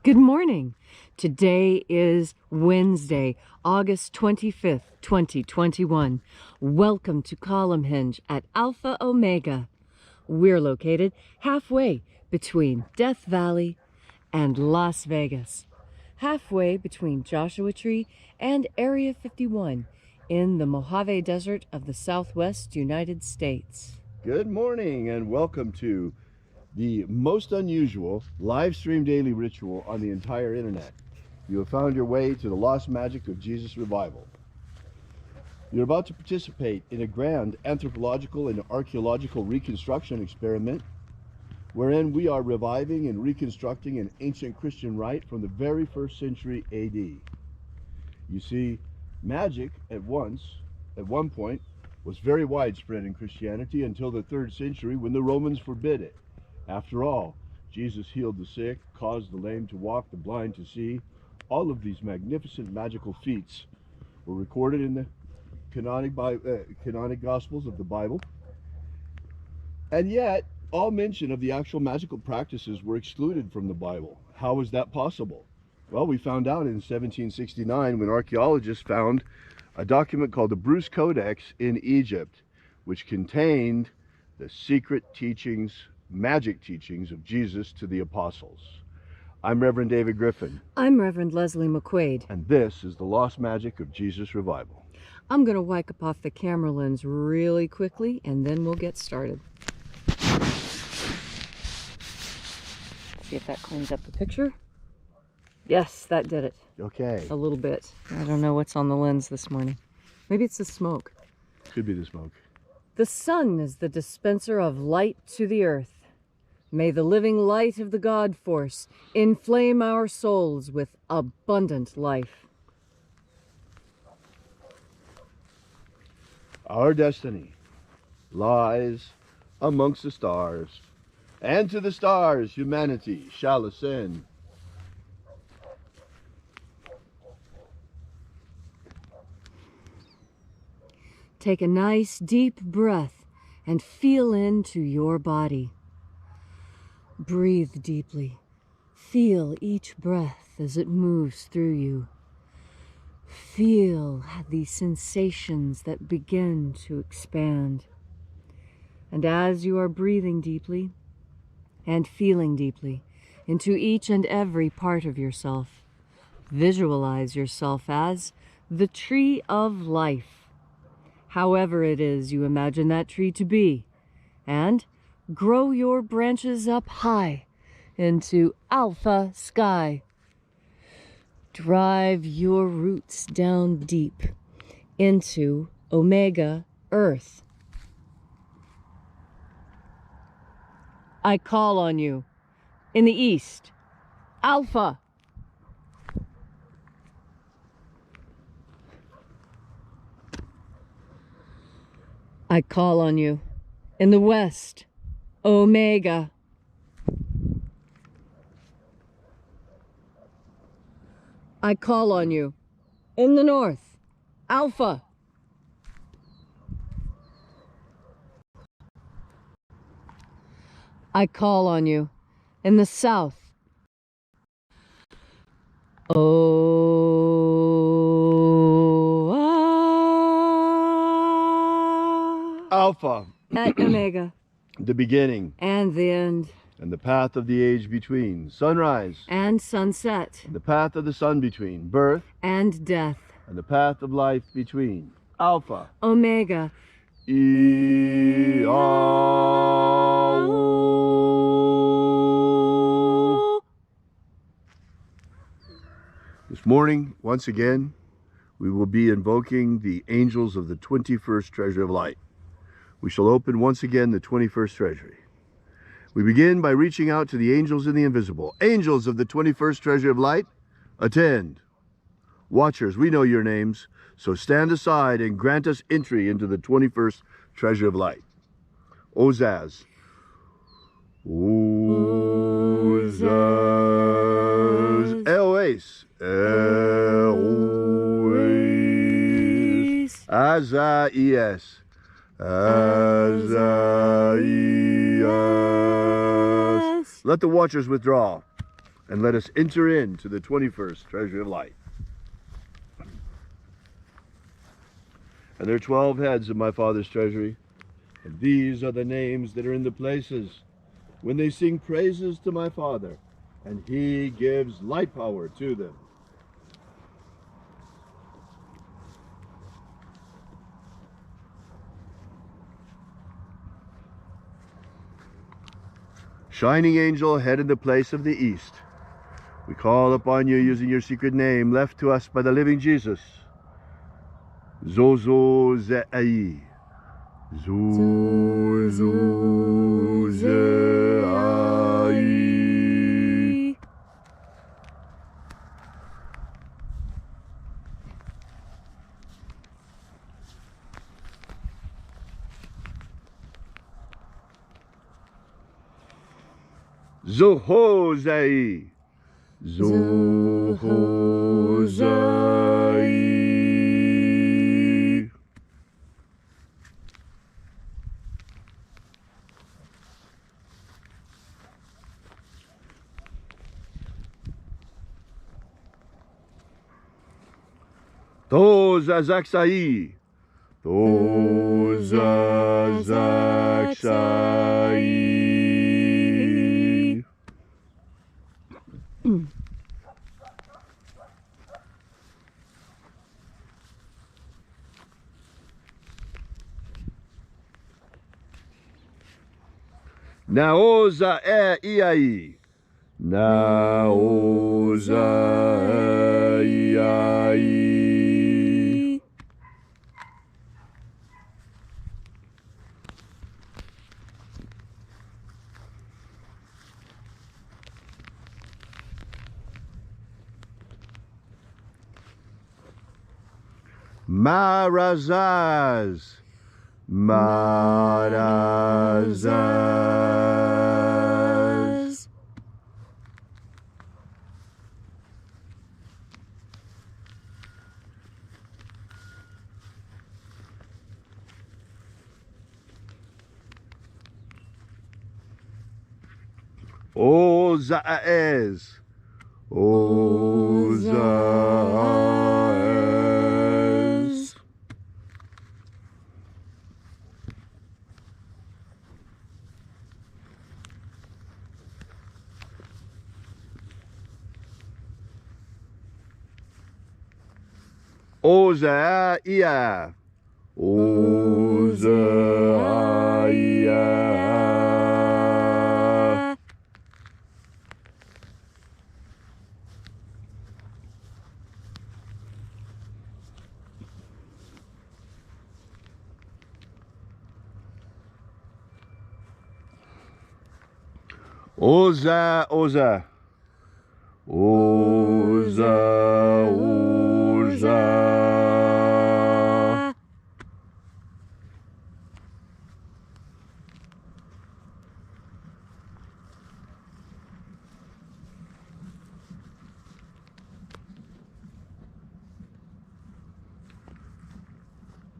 Good morning. Today is Wednesday, August 25th, 2021. Welcome to Column Hinge at Alpha Omega. We're located halfway between Death Valley and Las Vegas, halfway between Joshua Tree and Area 51 in the Mojave Desert of the Southwest United States. Good morning and welcome to the most unusual live stream daily ritual on the entire internet. You have found your way to the lost magic of Jesus revival. You're about to participate in a grand anthropological and archaeological reconstruction experiment wherein we are reviving and reconstructing an ancient Christian rite from the very first century AD. You see, magic at one point was very widespread in Christianity until the 3rd century when the Romans forbid it. After all, Jesus healed the sick, caused the lame to walk, the blind to see. All of these magnificent magical feats were recorded in the canonic Gospels of the Bible. And yet, all mention of the actual magical practices were excluded from the Bible. How was that possible? Well, we found out in 1769 when archaeologists found a document called the Bruce Codex in Egypt, which contained the secret teachings, magic teachings of Jesus to the apostles. I'm Reverend David Griffin. I'm Reverend Leslie McQuade. And this is the lost magic of Jesus revival. I'm going to wipe off the camera lens really quickly and then we'll get started. See if that cleans up the picture. Yes, that did it. Okay. A little bit. I don't know what's on the lens this morning. Maybe it's the smoke. Could be the smoke. The sun is the dispenser of light to the earth. May the living light of the God force inflame our souls with abundant life. Our destiny lies amongst the stars, and to the stars humanity shall ascend. Take a nice deep breath and feel into your body. Breathe deeply. Feel each breath as it moves through you. Feel the sensations that begin to expand. And as you are breathing deeply and feeling deeply into each and every part of yourself, visualize yourself as the tree of life. However it is you imagine that tree to be, and grow your branches up high into alpha sky. Drive your roots down deep into omega earth. I call on you in the east, alpha. I call on you in the west, omega. I call on you in the north, alpha. I call on you in the south, Alpha. At omega. The beginning. And the end. And the path of the age between. Sunrise. And sunset. The path of the sun between. Birth. And death. And the path of life between. Alpha. Omega. This morning, once again, we will be invoking the angels of the 21st Treasure of Light. We shall open once again the 21st Treasury. We begin by reaching out to the angels in the invisible. Angels of the 21st Treasure of Light, attend. Watchers, we know your names, so stand aside and grant us entry into the 21st Treasure of Light. Ozaz. Ozaz. Eloes. Eloes. Azaias. Azaias. Let the watchers withdraw. and let us enter into the 21st treasury of light. And there are 12 heads of my Father's treasury, and these are the names that are in the places when they sing praises to my Father, and he gives light power to them. Shining angel, head in the place of the east, we call upon you using your secret name left to us by the living Jesus. Zozo Ze'ai. Zozo Ze'ai. Zohozai. Zohozai. Tozazaksai. Tozazaksai. Naoza iai. Naoza iai. Marazaz. Marazaz. Ozaez. Ozaez. Ozaia. Ozaia. Oza, Oza. Oza, Oza.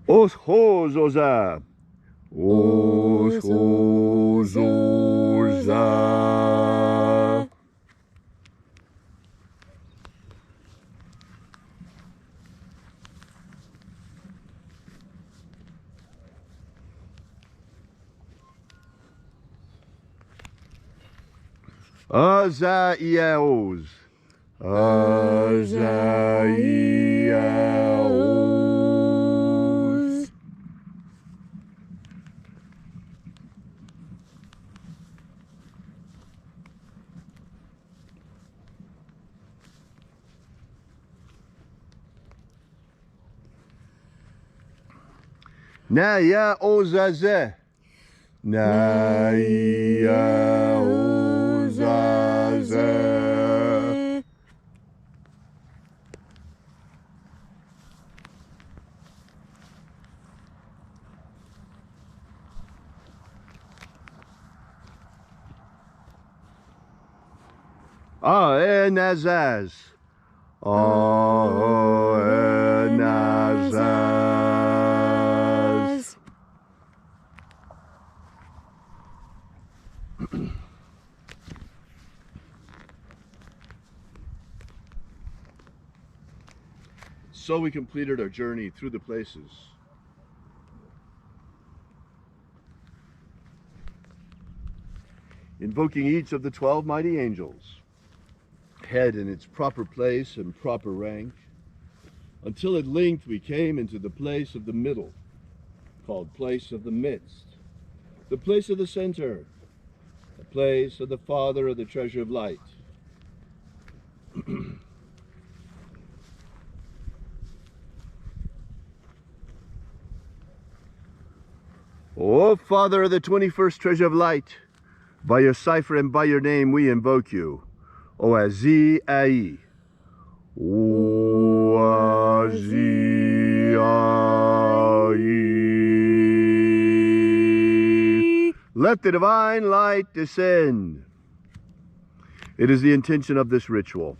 Oshozoza. Oshozoza. Azaiaos. Azaiaos. Naya ozaze. Naya ozaze. Enazaz. Enazaz. So we completed our journey through the places. Invoking each of the 12 mighty angels, head in its proper place and proper rank, until at length we came into the place of the middle, called place of the midst, the place of the center, the place of the Father of the treasure of light. O Father of the 21st treasure of light, by your cipher and by your name we invoke you. Oazi Ai. Oazi Ai. Let the divine light descend. It is the intention of this ritual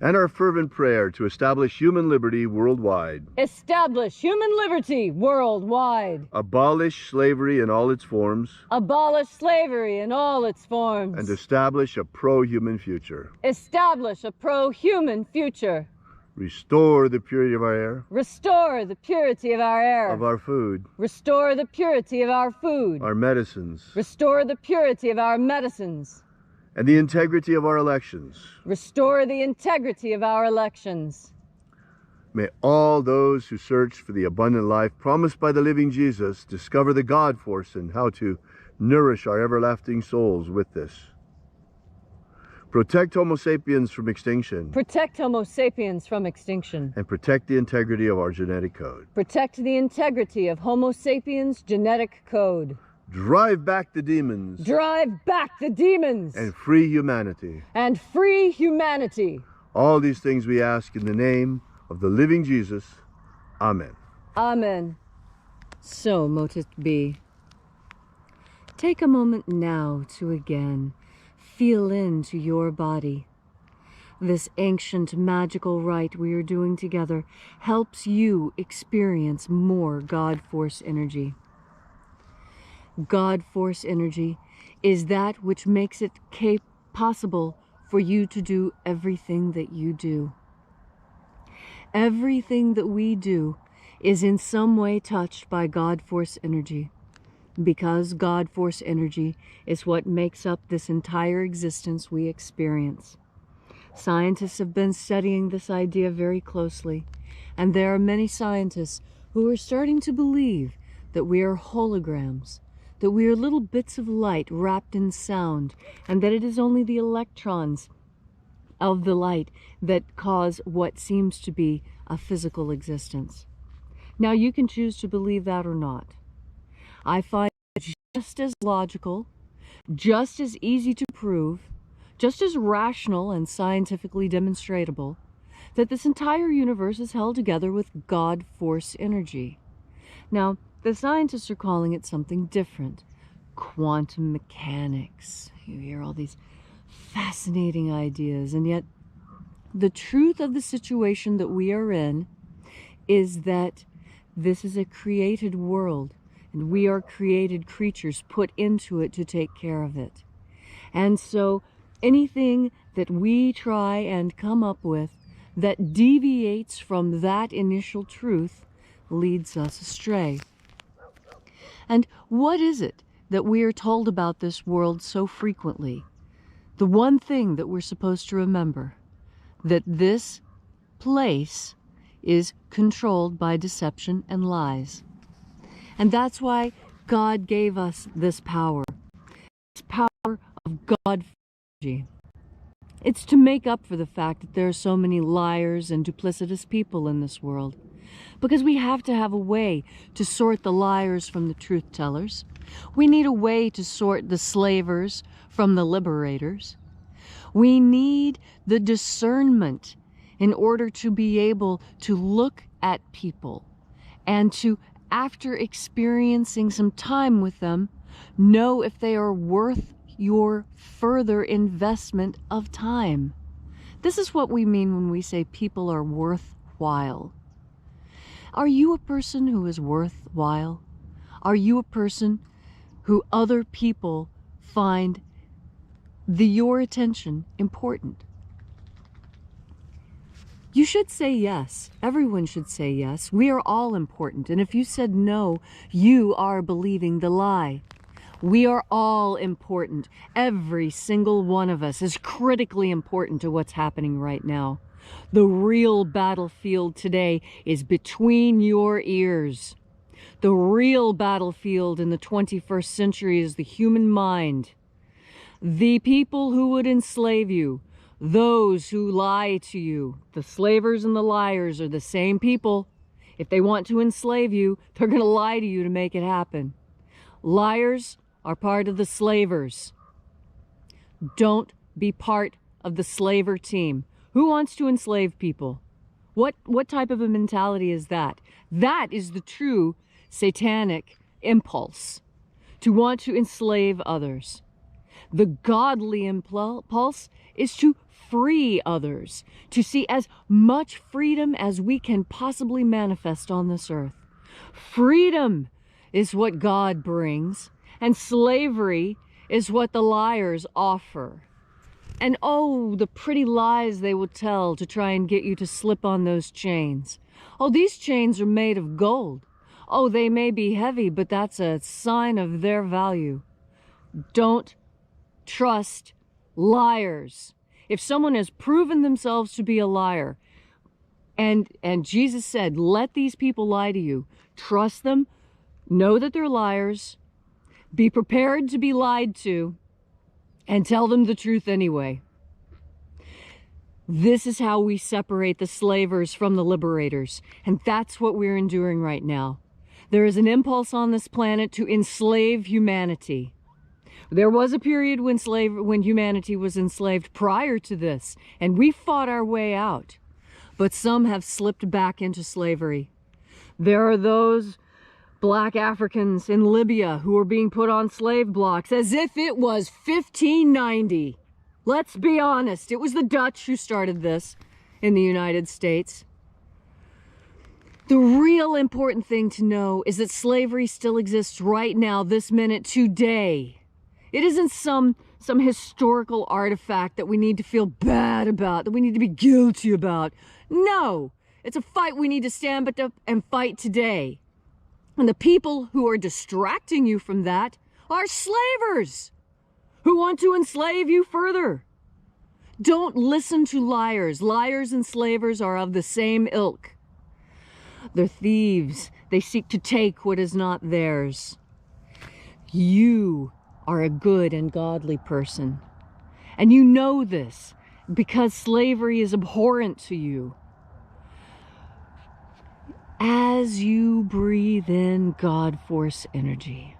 and our fervent prayer to establish human liberty worldwide. Establish human liberty worldwide. Abolish slavery in all its forms. Abolish slavery in all its forms. And establish a pro-human future. Establish a pro-human future. Restore the purity of our air. Restore the purity of our air. Of our food. Restore the purity of our food. Our medicines. Restore the purity of our medicines. And the integrity of our elections. Restore the integrity of our elections. May all those who search for the abundant life promised by the living Jesus discover the God force and how to nourish our everlasting souls with this. Protect Homo sapiens from extinction. Protect Homo sapiens from extinction. And protect the integrity of our genetic code. Protect the integrity of Homo sapiens' genetic code. Drive back the demons. Drive back the demons. And free humanity. And free humanity. All these things we ask in the name of the living Jesus. Amen. Amen. So mote it be. Take a moment now to again feel into your body. This ancient magical rite we are doing together helps you experience more God Force energy. God Force energy is that which makes it possible for you to do everything that you do. Everything that we do is in some way touched by God Force energy, because God Force energy is what makes up this entire existence we experience. Scientists have been studying this idea very closely, and there are many scientists who are starting to believe that we are holograms, that we are little bits of light wrapped in sound, and that it is only the electrons of the light that cause what seems to be a physical existence. Now, you can choose to believe that or not. I find it just as logical, just as easy to prove, just as rational and scientifically demonstrable, that this entire universe is held together with God Force energy. Now, the scientists are calling it something different. Quantum mechanics. You hear all these fascinating ideas, and yet the truth of the situation that we are in is that this is a created world, and we are created creatures put into it to take care of it. And so anything that we try and come up with that deviates from that initial truth leads us astray. And what is it that we are told about this world so frequently? The one thing that we're supposed to remember, that this place is controlled by deception and lies. And that's why God gave us this power of God energy. It's to make up for the fact that there are so many liars and duplicitous people in this world. Because we have to have a way to sort the liars from the truth-tellers. We need a way to sort the slavers from the liberators. We need the discernment in order to be able to look at people and to, after experiencing some time with them, know if they are worth your further investment of time. This is what we mean when we say people are worthwhile. Are you a person who is worthwhile? Are you a person who other people find your attention important? You should say yes. Everyone should say yes. We are all important. And if you said no, you are believing the lie. We are all important. Every single one of us is critically important to what's happening right now. The real battlefield today is between your ears. The real battlefield in the 21st century is the human mind. The people who would enslave you, those who lie to you, the slavers and the liars are the same people. If they want to enslave you, they're going to lie to you to make it happen. Liars are part of the slavers. Don't be part of the slaver team. Who wants to enslave people? What type of a mentality is that? That is the true satanic impulse, to want to enslave others. The godly impulse is to free others, to see as much freedom as we can possibly manifest on this earth. Freedom is what God brings, and slavery is what the liars offer. And oh, the pretty lies they will tell to try and get you to slip on those chains. Oh, these chains are made of gold. Oh, they may be heavy, but that's a sign of their value. Don't trust liars. If someone has proven themselves to be a liar, and Jesus said, let these people lie to you, trust them, know that they're liars, be prepared to be lied to, and tell them the truth anyway. This is how we separate the slavers from the liberators, and that's what we're enduring right now. There is an impulse on this planet to enslave humanity. There was a period when humanity was enslaved prior to this, and we fought our way out. But some have slipped back into slavery. There are those Black Africans in Libya who are being put on slave blocks as if it was 1590. Let's be honest, it was the Dutch who started this in the United States. The real important thing to know is that slavery still exists right now, this minute, today. It isn't some historical artifact that we need to feel bad about, that we need to be guilty about. No, it's a fight we need to stand up and fight today. And the people who are distracting you from that are slavers who want to enslave you further. Don't listen to liars. Liars and slavers are of the same ilk. They're thieves. They seek to take what is not theirs. You are a good and godly person. And you know this because slavery is abhorrent to you. As you breathe in God force energy,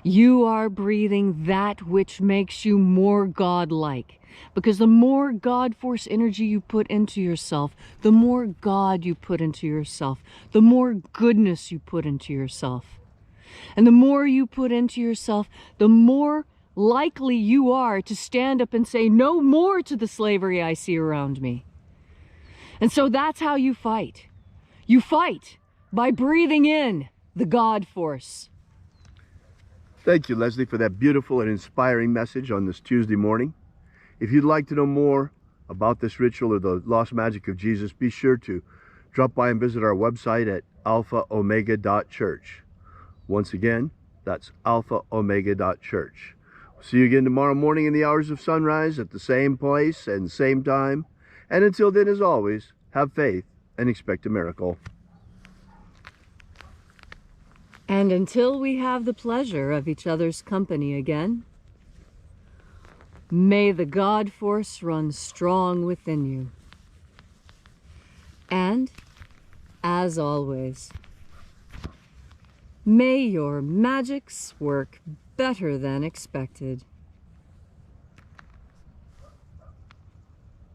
you are breathing that which makes you more godlike. Because the more God force energy you put into yourself, the more God you put into yourself, the more goodness you put into yourself. And the more you put into yourself, the more likely you are to stand up and say no more to the slavery I see around me. And so that's how you fight. You fight by breathing in the God force. Thank you, Leslie, for that beautiful and inspiring message on this Tuesday morning. If you'd like to know more about this ritual or the lost magic of Jesus, be sure to drop by and visit our website at alphaomega.church. Once again, that's alphaomega.church. See you again tomorrow morning in the hours of sunrise at the same place and same time. And until then, as always, have faith and expect a miracle. And until we have the pleasure of each other's company again, may the God force run strong within you. And, as always, may your magics work better than expected.